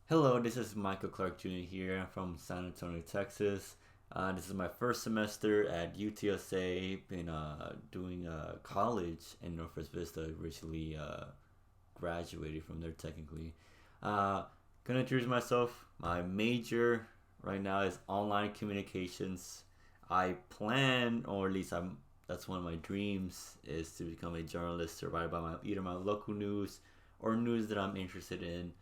Hello, this is Michael Clark Jr. here from San Antonio, Texas. This is my first semester at UTSA. Been doing college in Northwest Vista. Recently graduated from there technically. Uh, gonna introduce myself. My major right now is online communications. I plan, or at least that's one of my dreams, is to become a journalist to write about either my local news or news that I'm interested in.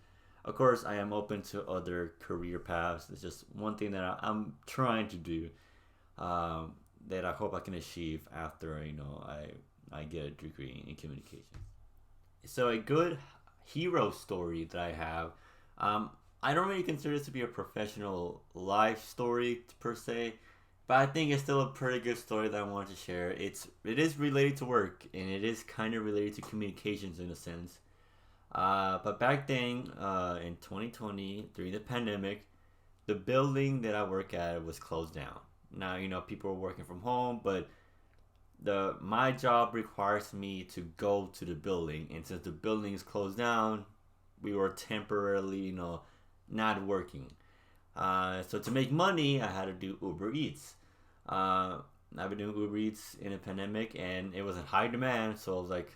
Of course, I am open to other career paths. It's just one thing that I'm trying to do, um, that I hope I can achieve after I get a degree in communication. So a good hero story that I have, um, I don't really consider this to be a professional life story per se, but I think it's still a pretty good story that I want to share. It is related to work and it is kind of related to communications in a sense. But back then, in 2020, during the pandemic, the building that I work at was closed down. Now, people were working from home, but the my job requires me to go to the building, and since the building is closed down, we were temporarily, not working. So to make money, I had to do Uber Eats. Uh, I've been doing Uber Eats in a pandemic, and it was in high demand, so I was like,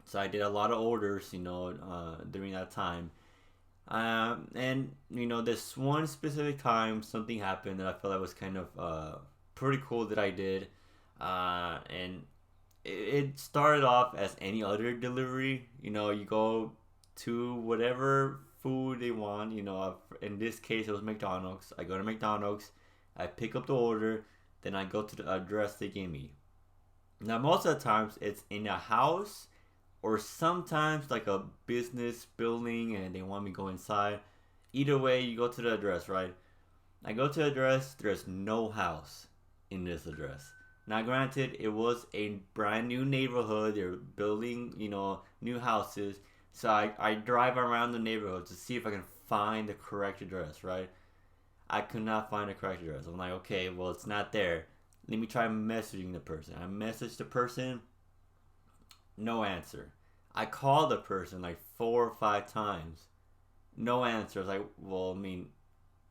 so I did a lot of orders, during that time. And this one specific time, something happened that I felt that was kind of pretty cool that I did. And it started off as any other delivery. You go to whatever food they want. In this case, it was McDonald's. I go to McDonald's, I pick up the order, then I go to the address they gave me. Now, most of the times, it's in a house or sometimes like a business building and they want me to go inside. Either way, you go to the address, right? I go to the address, there's no house in this address. Now, granted, it was a brand new neighborhood. They're building, new houses. So I drive around the neighborhood to see if I can find the correct address, right? I could not find the correct address. I'm like, okay, well, it's not there. Let me try messaging the person. I message the person, no answer. I called the person like 4 or 5 times. No answer. I was like, well, I mean,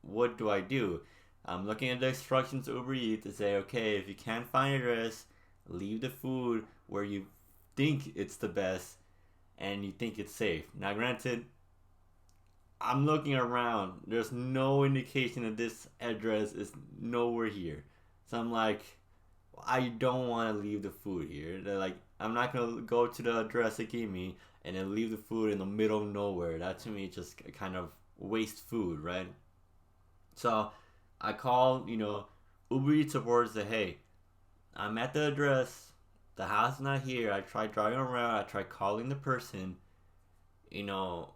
what do I do? I'm looking at the instructions to Uber Eats to say, okay, if you can't find your address, leave the food where you think it's the best and you think it's safe. Now, granted, I'm looking around. There's no indication that this address is nowhere here. So I'm like, I don't want to leave the food here. They're like, I'm not gonna go to the address they gave me and then leave the food in the middle of nowhere. That to me just kind of waste food, right? So I called, Uber Eats support and say, hey, I'm at the address. The house is not here. I tried driving around. I tried calling the person. You know,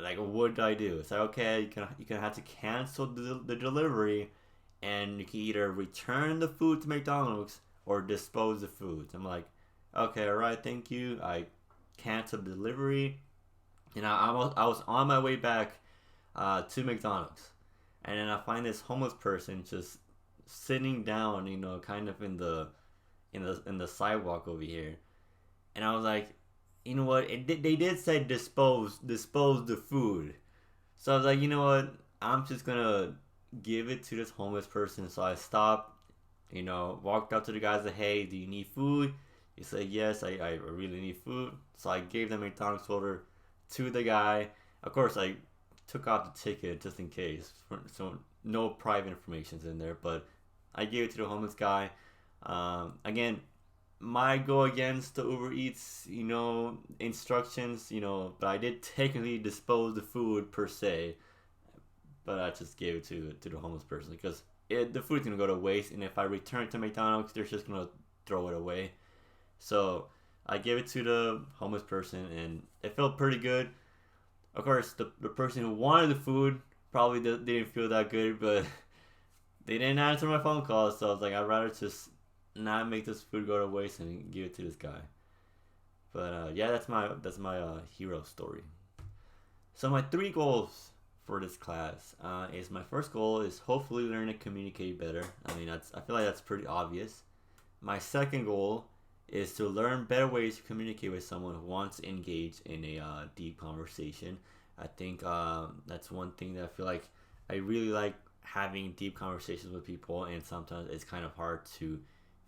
like what do I do? It's like, okay, you can have to cancel the delivery, and you can either return the food to McDonald's or dispose the food. I'm like, okay, all right, thank you. I canceled the delivery, and I was on my way back to McDonald's, and then I find this homeless person just sitting down, kind of in the sidewalk over here, and I was like, you know what? They did say dispose the food, so I was like, you know what? I'm just gonna give it to this homeless person. So I stopped, walked up to the guy and said, hey, do you need food? He said, yes, I really need food. So I gave the McDonald's order to the guy. Of course, I took out the ticket just in case, so no private information's in there. But I gave it to the homeless guy. Again, might go against the Uber Eats, instructions, but I did technically dispose the food per se, but I just gave it to the homeless person because the food's gonna go to waste, and if I return it to McDonald's, they're just gonna throw it away. So I gave it to the homeless person, and it felt pretty good. Of course, the person who wanted the food probably didn't feel that good, but they didn't answer my phone call, so I was like, I'd rather just not make this food go to waste and give it to this guy. But yeah, that's my hero story. So my three goals for this class is my first goal is hopefully learn to communicate better. I mean, I feel like that's pretty obvious. My second goal is to learn better ways to communicate with someone who wants to engage in a deep conversation. I think that's one thing that I feel like I really like having deep conversations with people, and sometimes it's kind of hard to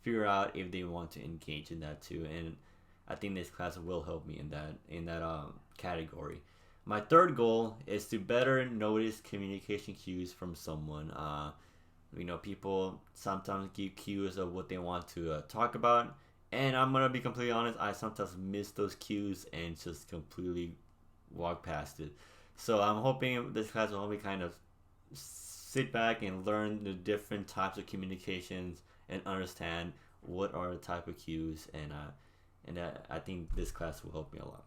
figure out if they want to engage in that too. And I think this class will help me in that category. My third goal is to better notice communication cues from someone. People sometimes give cues of what they want to talk about, and I'm gonna be completely honest. I sometimes miss those cues and just completely walk past it. So I'm hoping this class will help me kind of sit back and learn the different types of communications and understand what are the type of cues, and I think this class will help me a lot.